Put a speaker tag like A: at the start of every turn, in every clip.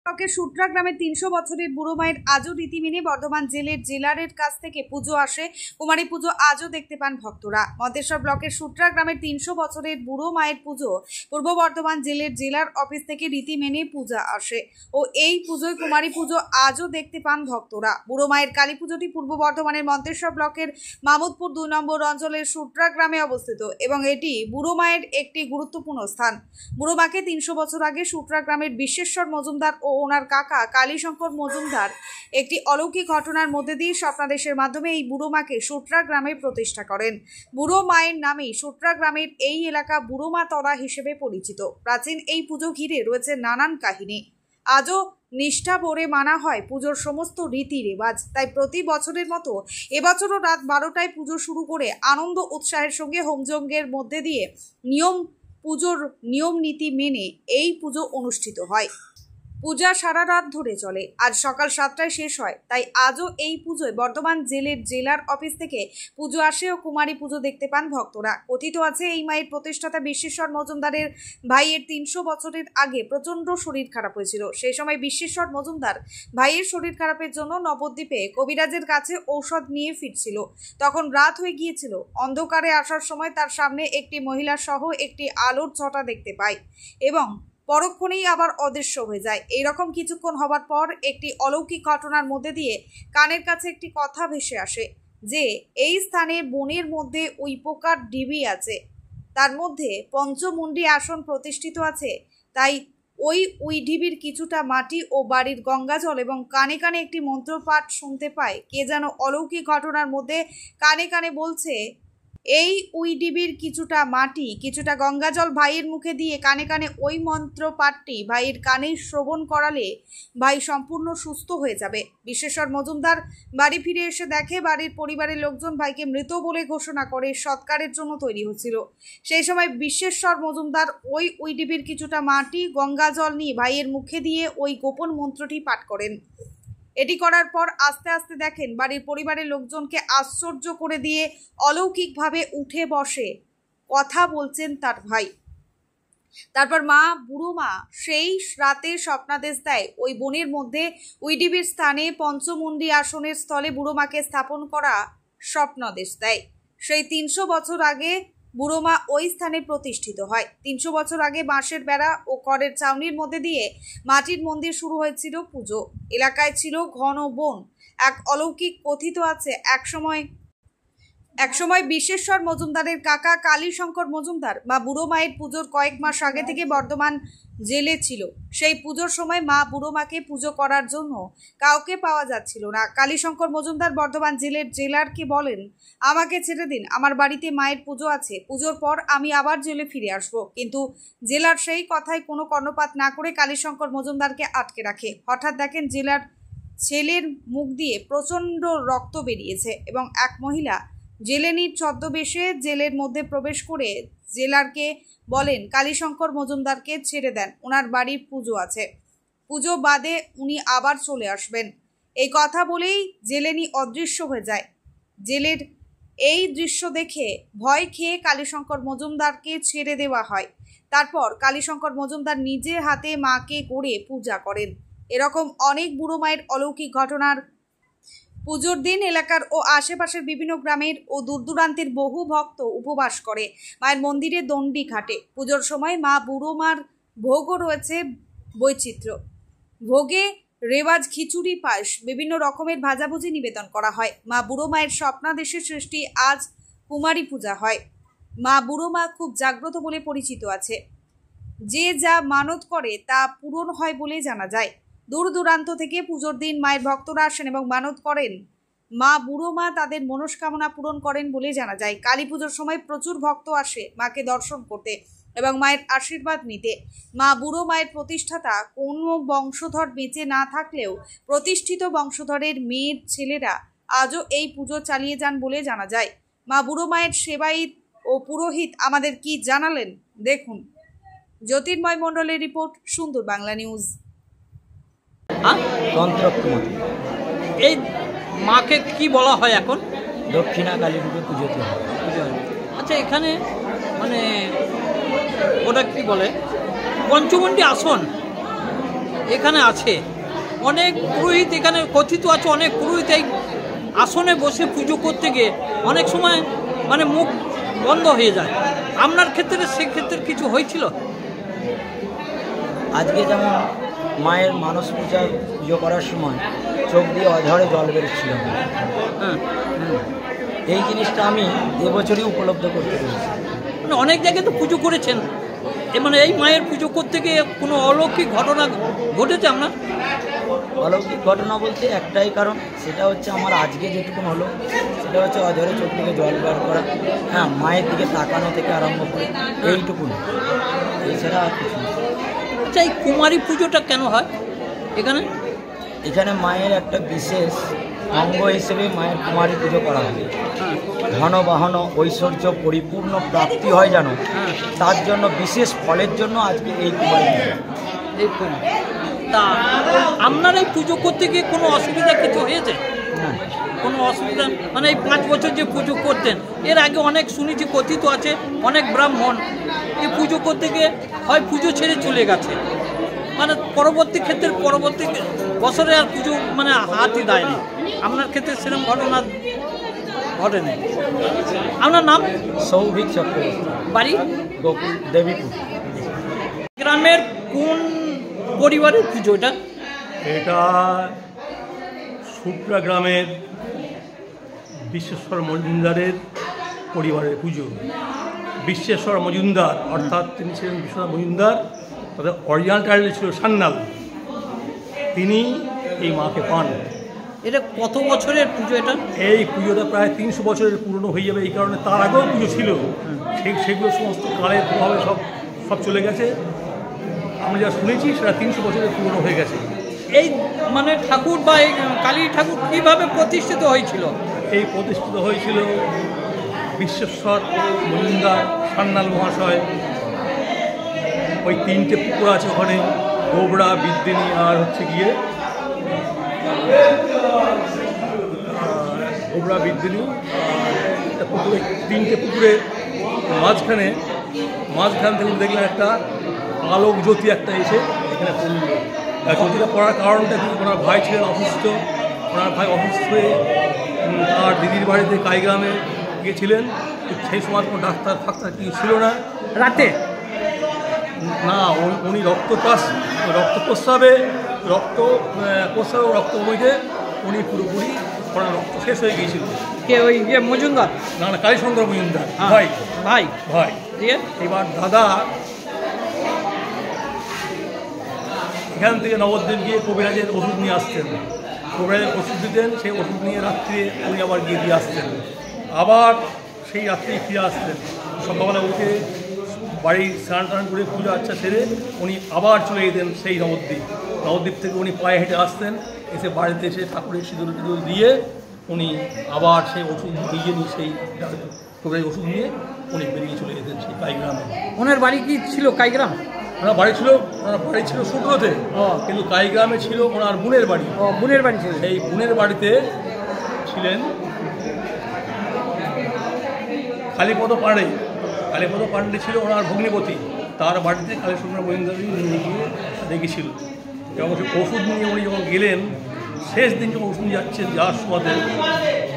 A: সুট্রা গ্রামের ৩০০ বছরের বুড়ো মায়ের আজও রীতি মেনে বর্ধমান জেলের জেলারের কাছ থেকে পুজো আসে। কুমারী পুজো আজও দেখতে পান ভক্তরা। মন্তেশ্বর ব্লকের সুট্রা গ্রামের ৩০০ বছরের বুড়ো মায়ের পুজো পূর্ব বর্ধমান জেলের জেলার অফিস থেকে রীতি মেনে পূজা আসে ও এই পুজোয় কুমারী পুজো আজও দেখতে পান ভক্তরা। বুড়ো মায়ের কালী পুজোটি পূর্ব বর্ধমানের মন্তেশ্বর ব্লকের মামুদপুর ২ নম্বর অঞ্চলের সুট্রা গ্রামে অবস্থিত এবং এটি বুড়ো মায়ের একটি গুরুত্বপূর্ণ স্থান। বুড়ো মাকে ৩০০ বছর আগে সুট্রা গ্রামের বিশ্বেশ্বর মজুমদার ও ওনার কাকা কালীশঙ্কর মজুমদার একটি অলৌকিক ঘটনার মধ্যে দিয়ে স্বপ্নাদেশের মাধ্যমে এই বুড়ো মাকে সুট্রা গ্রামে প্রতিষ্ঠা করেন। বুড়ো মায়ের নামেই সুট্রা গ্রামের এই এলাকা বুড়ো মা তলা হিসেবে পরিচিত। প্রাচীন এই পুজো ঘিরে রয়েছে নানান কাহিনী। আজও নিষ্ঠা ভরে মানা হয় পুজোর সমস্ত রীতি রেওয়াজ। তাই প্রতি বছরের মতো এবছরও রাত 12টায় পুজো শুরু করে আনন্দ উৎসাহের সঙ্গে হোমযজ্ঞের মধ্যে দিয়ে পুজোর নিয়ম নীতি মেনে এই পুজো অনুষ্ঠিত হয়। পূজা সারা রাত ধরে চলে, আজ সকাল 7টায় শেষ হয়। তাই আজও এই পুজোয় বর্ধমান জেলের জেলার অফিস থেকে পুজো আসে ও কুমারী পুজো দেখতে পান ভক্তরা। কথিত আছে এই মায়ের প্রতিষ্ঠাতা বিশ্বেশ্বর মজুমদারের ভাইয়ের ৩০০ বছরের আগে প্রচণ্ড শরীর খারাপ হয়েছিল। সেই সময় বিশ্বেশ্বর মজুমদার ভাইয়ের শরীর খারাপের জন্য নবদ্বীপে কবিরাজের কাছে ঔষধ নিয়ে ফিরছিল। তখন রাত হয়ে গিয়েছিল। অন্ধকারে আসার সময় তার সামনে একটি মহিলা সহ একটি আলোর ছটা দেখতে পায় এবং পরক্ষণেই আবার অদৃশ্য হয়ে যায়। এইরকম কিছুক্ষণ হবার পর একটি অলৌকিক ঘটনার মধ্যে দিয়ে কানের কাছে একটি কথা ভেসে আসে যে এই স্থানে বনের মধ্যে ওই প্রকার ডিবি আছে, তার মধ্যে পঞ্চমুণ্ডী আসন প্রতিষ্ঠিত আছে। তাই ওই ঢিবির কিছুটা মাটি ও বাড়ির গঙ্গাজল এবং কানে কানে একটি মন্ত্রপাঠ শুনতে পায়। কে যেন অলৌকিক ঘটনার মধ্যে কানে কানে বলছে এই ডিবির কিছুটা মাটি কিছুটা গঙ্গাজল ভাইয়ের মুখে দিয়ে কানে কানে ওই মন্ত্রপাঠটি ভাইয়ের কানে শ্রবণ করালে ভাই সম্পূর্ণ সুস্থ হয়ে যাবে। বিশ্বেশ্বর মজুমদার বাড়ি ফিরে এসে দেখে বাড়ির পরিবারের লোকজন ভাইকে মৃত বলে ঘোষণা করে সৎকারের জন্য তৈরি হচ্ছিল। সেই সময় বিশ্বেশ্বর মজুমদার ওই ডিবির কিছুটা মাটি গঙ্গাজল নিয়ে ভাইয়ের মুখে দিয়ে ওই গোপন মন্ত্রটি পাঠ করেন। এটি করার পর আস্তে আস্তে দেখেন বাড়ির পরিবারের লোকজনকে আশ্চর্য করে দিয়ে অলৌকিকভাবে উঠে বসে কথা বলছেন তার ভাই। তারপর বুড়ো মা সেই রাতে স্বপ্নাদেশ দেয় ওই বনের মধ্যে ওই ডিবির স্থানে পঞ্চমুণ্ডী আসনের স্থলে বুড়ো মাকে স্থাপন করা স্বপ্নাদেশ দেয়। সেই ৩০০ বছর আগে বুড়ো মা ওই স্থানে প্রতিষ্ঠিত হয়। ৩০০ বছর আগে বাঁশের বেড়া ও খড়ের ছাউনির মধ্যে দিয়ে মাটির মন্দির শুরু হয়েছিল পুজো। এলাকায় ছিল ঘন বন। এক অলৌকিক কথিত আছে একসময় বিশ্বেশ্বর মজুমদারের কাকা কালীশঙ্কর মজুমদার মা বুড়ো মায়ের পুজোর কয়েক মাস আগে থেকে বর্ধমান জেলে ছিল। সেই পুজোর সময় মা বুড়ো মাকে পুজো করার জন্য কাউকে পাওয়া যাচ্ছিল না। কালীশঙ্কর মজুমদার বর্ধমান জেলের জেলারকে বলেন, আমাকে ছেড়ে দিন, আমার বাড়িতে মায়ের পুজো আছে, পুজোর পর আমি আবার জেলে ফিরে আসব। কিন্তু জেলার সেই কথায় কোনো কর্ণপাত না করে কালীশঙ্কর মজুমদারকে আটকে রাখে। হঠাৎ দেখেন জেলার ছেলের মুখ দিয়ে প্রচণ্ড রক্ত বেরিয়েছে এবং এক মহিলা জেলেনির ছদ্মবেশে জেলের মধ্যে প্রবেশ করে জেলারকে বলেন কালীশঙ্কর মজুমদারকে ছেড়ে দেন, ওনার বাড়ির পুজো আছে, পুজো বাদে উনি আবার চলে আসবেন। এই কথা বলেই জেলেনি অদৃশ্য হয়ে যায়। জেলের এই দৃশ্য দেখে ভয় খেয়ে কালীশঙ্কর মজুমদারকে ছেড়ে দেওয়া হয়। তারপর কালীশঙ্কর মজুমদার নিজে হাতে মাকে করে পূজা করেন। এরকম অনেক বুড়ো মায়ের অলৌকিক ঘটনার পুজোর দিন এলাকার ও আশেপাশের বিভিন্ন গ্রামের ও দূরদূরান্তের বহু ভক্ত উপবাস করে মায়ের মন্দিরে দণ্ডি ঘাটে। পুজোর সময় মা বুড়ো মার ভোগও রয়েছে বৈচিত্র্য। ভোগে রেওয়াজ খিচুড়ি পায়েস বিভিন্ন রকমের ভাজাভুজি নিবেদন করা হয়। মা বুড়ো মায়ের স্বপ্নাদেশের সৃষ্টি আজ কুমারী পূজা হয়। মা বুড়ো মা খুব জাগ্রত বলে পরিচিত আছে। যে যা মানত করে তা পূরণ হয় বলে জানা যায়। দূর দূরান্ত থেকে পুজোর দিন মায়ের ভক্তরা আসেন এবং মানত করেন। মা বুড়ো মা তাদের মনস্কামনা পূরণ করেন বলে জানা যায়। কালী পুজোর সময় প্রচুর ভক্ত আসে মাকে দর্শন করতে এবং মায়ের আশীর্বাদ নিতে। মা বুড়ো মায়ের প্রতিষ্ঠাতা কোনো বংশধর বেঁচে না থাকলেও প্রতিষ্ঠিত বংশধরের মেয়ের ছেলেরা আজও এই পুজো চালিয়ে যান বলে জানা যায়। মা বুড়ো মায়ের সেবায়িত ও পুরোহিত আমাদের কি জানালেন দেখুন। জ্যোতির্ময় মণ্ডলের রিপোর্ট, সুন্দর বাংলা নিউজ।
B: এই মাকে কি বলা হয় এখন?
C: দক্ষিণা কালী পুজোতে হয়।
B: আচ্ছা, এখানে মানে ওটা কি বলে পঞ্চমুণ্ডী আসন, এখানে আছে, অনেক পুরোহিত এখানে কথিত আছে, অনেক পুরোহিত এই আসনে বসে পুজো করতে গিয়ে অনেক সময় মানে মুখ বন্ধ হয়ে যায়। আপনার ক্ষেত্রে সেক্ষেত্রে কিছু হয়েছিল?
C: আজকে যেমন মায়ের মানস পূজায় পুজো করার সময় চোখ দিয়ে অঝরে জল বেরোচ্ছিল,
B: হ্যাঁ,
C: এই জিনিসটা আমি এবছরই উপলব্ধ করতে পেরেছি।
B: মানে অনেক জায়গায় তো পুজো করেছেন, মানে এই মায়ের পুজো করতে গিয়ে কোনো অলৌকিক ঘটনা ঘটেছে আপনার?
C: অলৌকিক ঘটনা বলতে একটাই কারণ, সেটা হচ্ছে আমার আজকে যেটুকুন হলো সেটা হচ্ছে অঝরে চোখ থেকে জল বার করা, হ্যাঁ, মায়ের দিকে তাকানো থেকে আরম্ভ করে এইটুকুন, এছাড়া আর কিছু না।
B: আচ্ছা, এই কুমারী পুজোটা কেন হয় এখানে?
C: এখানে মায়ের একটা বিশেষ অঙ্গ হিসেবে মায়ের কুমারী পুজো করা হয়। ধন বাহন ঐশ্বর্য পরিপূর্ণ প্রাপ্তি হয় যেন, তার জন্য বিশেষ ফলের জন্য আজকে এই কুমারী পুজো।
B: দেখুন, তা আপনার এই পুজো করতে গিয়ে কোনো অসুবিধা কিছু হয়েছে?
C: না,
B: কোনো অসুবিধা মানে এই 5 বছর যে পুজো করতেন, এর আগে অনেক শুনেছি কথিত আছে অনেক ব্রাহ্মণ এই পুজো করতে গিয়ে হয় পুজো ছেড়ে চলে গেছে, মানে পরবর্তী বছরে আর পুজো মানে হাতই দেয়নি। আপনার ক্ষেত্রে সেরকম ঘটনা ঘটেনি? আপনার নাম?
C: সৌভিক চক্রবর্তী,
B: বাড়ি?
C: গোকুল দেবীপুর।
B: গ্রামের কোন পরিবারের পুজো এটা?
D: এটা সুপ্রা গ্রামের বিশ্বেশ্বর মজুমদারের পরিবারের পুজো। বিশ্বেশ্বর মজুমদার অর্থাৎ তিনি ছিলেন বিশ্বনাথ মজুমদার, তাদের অরিজিনাল টাইটেল ছিল সান্যাল। তিনি এই মাকে পান।
B: এটা কত বছরের পুজো এটা?
D: এই পুজোটা প্রায় 300 বছরের পুরনো হয়ে যাবে, এই কারণে তার আগেও পুজো ছিল, সেগুলো সমস্ত কালের প্রভাবে সব চলে গেছে। আমরা যা শুনেছি সেটা 300 বছরের পুরনো হয়ে গেছে।
B: এই মানে ঠাকুর বা এই কালী ঠাকুর কীভাবে প্রতিষ্ঠিত হয়েছিল?
D: এই প্রতিষ্ঠিত হয়েছিল বিশ্বেশ্বর মজুমদার সান্যাল মহাশয়। ওই 3টে পুকুর আছে ওখানে, গোবরা, বিদ্যিনী আর হচ্ছে গিয়ে গোবরা, বিদ্যিনী। পুকুরে 3টে পুকুরের মাঝখান থেকে দেখলেন একটা আলোক জ্যোতি একটা এসে এখানে পড়ল। জ্যোতিটা পড়ার কারণটা কি, ওনার ভাই ছিলেন অসুস্থ, ওনার ভাই অসুস্থ হয়ে তার দিদির বাড়িতে কাইগ্রামে গিয়েছিলেন। সেই সময় কোনো ডাক্তার কিছু ছিল না।
B: রাতে
D: না, উনি রক্ত বইতে উনি পুরোপুরি ওনার রক্ত শেষ হয়ে গিয়েছিল।
B: কে? ওই মজুমদার?
D: না, কালীশঙ্কর মজুমদার ভাই।
B: দিয়ে
D: এবার দাদা এখান থেকে নবদ্বীপ গিয়ে কবিরাজের ওষুধ নিয়ে আসতেন, কবিরাজের ওষুধ দিতেন, সেই ওষুধ নিয়ে রাত্রে উনি আবার গিয়ে দিয়ে আসতেন, আবার সেই রাত্রেই ফিরে আসতেন। সকালবেলা উঠে বাড়ির স্নান টান করে পুজো আচ্ছা সেরে উনি আবার চলে যেতেন সেই নবদ্বীপ থেকে উনি পায়ে হেঁটে আসতেন, এসে বাড়িতে এসে ঠাকুরের সিঁদুর দিয়ে উনি আবার সেই ওষুধ নিয়ে সেই কবিরাজের ওষুধ নিয়ে উনি বেরিয়ে চলে যেতেন সেই কাইগ্রামে।
B: ওনার বাড়ি কি ছিল কাইগ্রাম?
D: ওনার বাড়ি ছিল শুক্রতে, কিন্তু কাইগ্রামে ছিল ওনার বোনের বাড়ি।
B: বোনের বাড়ি ছিল?
D: সেই বোনের বাড়িতে ছিলেন কালীপদ পাণ্ডে ছিল ওনার ভগ্নিপতি। তার বাড়িতে কালীশঙ্কর মজুমদার নিয়ে গিয়ে রেখেছিল। এবং সে ওষুধ নিয়ে উনি যখন গেলেন, শেষ দিন যখন ওষুধ যাওয়ার সময়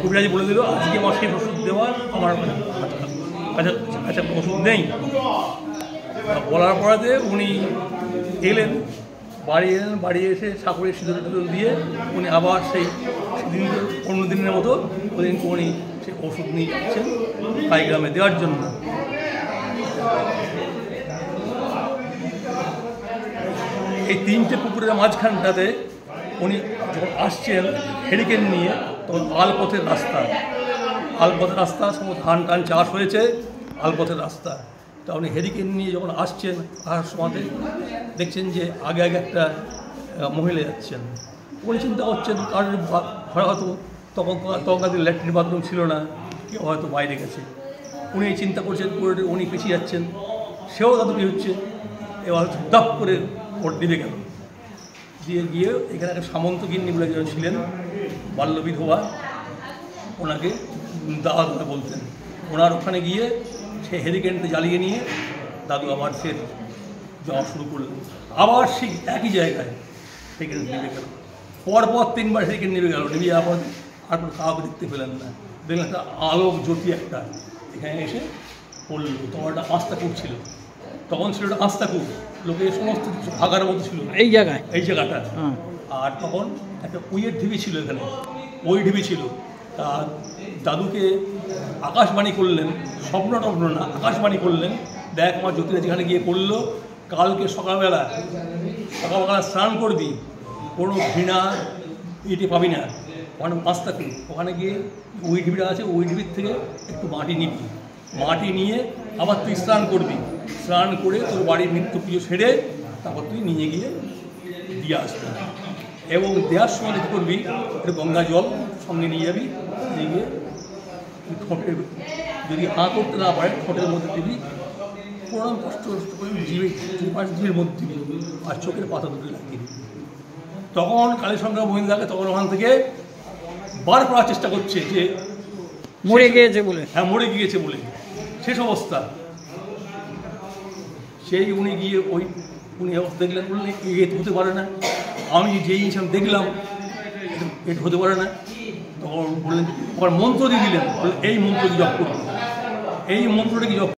D: কবিরাজি বলে দিল, আজকে আমার সেই ওষুধ দেওয়া আমার কাছে ওষুধ নেই। বলার পরেতে উনি এলেন, বাড়ি এসে ঠাকুরের সিঁদুর দিয়ে উনি আবার সেই অন্য দিনের মতো উনি সেই ওষুধ নিয়ে যাচ্ছেন কাইগ্রামে দেওয়ার জন্য। এই 3টে পুকুরের মাঝখানটাতে উনি যখন আসছেন হেরিকেন নিয়ে, তখন আলপথের রাস্তা সমস্ত ধান টান চাষ হয়েছে, আলপথের রাস্তা। তা উনি হেরিকেন নিয়ে যখন আসছেন, আসার সময় দেখছেন যে আগে একটা মহিলা যাচ্ছেন। উনি চিন্তা করছেন কারণ ঘরে হয়তো তখনকার দিন ল্যাট্রিন বাথরুম ছিল না, কেউ হয়তো বাইরে গেছে। উনি এই চিন্তা করছেন, উনি পিছিয়ে যাচ্ছেন, সেও তাদের কী হচ্ছে, এবার দাপ করে ওর দিবে গেল, দিয়ে গিয়ে এখানে একটা সামন্ত গিন্নি বলে একজন ছিলেন, বাল্যবিধবা, ওনাকে দাদা বলতেন। ওনার ওখানে গিয়ে সে হেরিকেনটা জ্বালিয়ে নিয়ে দাদু আবার ফের যাওয়া শুরু করলেন, আবার সেই একই জায়গায় হেরিকেন নেমে গেল। পরপর 3বার হেরিকেন নেমে গেল, নেমে যাওয়ার পর আর কোনো কাউকে দেখতে পেলেন না। দেখলেন একটা আলোক জ্যোতি একটা এখানে এসে পড়ল। তখন একটা আস্তাকুপ ছিল, তখন ছিল একটা আস্তাকুপ, লোকে সমস্ত কিছু ভাগার মতো ছিল
B: এই জায়গায়,
D: এই জায়গাটা। আর তখন একটা উইয়ের ঢিবি ছিল এখানে, ওই ঢিবি ছিল। তা দাদুকে আকাশবাণী করলেন, স্বপ্ন টপ্ন না, আকাশবাণী করলেন, দেখ আমার জ্যোতিরা যেখানে গিয়ে করলো, কালকে সকালবেলা স্নান করবি, কোনো ঘৃণা এটি পাবি না, ওখানে আস্তা করি, ওখানে গিয়ে ওই ঢিবিটা আছে, ওই ঢিবির থেকে একটু মাটি নিবি, মাটি নিয়ে আবার তুই স্নান করবি, স্নান করে তোর বাড়ির নিত্য পুজো সেরে তারপর তুই নিয়ে গিয়ে দিয়ে আসবি। এবং দেওয়ার সময় কী করবি, একটু গঙ্গা জল সঙ্গে নিয়ে যাবি, নিয়ে গিয়ে ঠোঁটের, যদি হাঁ করতে না পারে ঠোঁটের মধ্যে দিবি, প্রণাম কষ্ট করে জীবের মধ্যে দিবি, আর চোখের পাতা দুটো লাগিয়ে দিবি। তখন কালীসংখ্যা মহিন্দাকে তখন ওখান থেকে বার করার চেষ্টা করছে যে
B: মরে গিয়েছে বলে,
D: হ্যাঁ মরে গিয়েছে বলে শেষ অবস্থা। সেই উনি গিয়ে উনি অবস্থা দেখলেন, বললেন এটা হতে পারে না, আমি যেই হিসাব দেখলাম এটা হতে পারে না। তখন বললেন, আবার মন্ত্র দিয়ে দিলেন, বললেন এই মন্ত্র কি জপ করবো, এই মন্ত্রটা কি জপ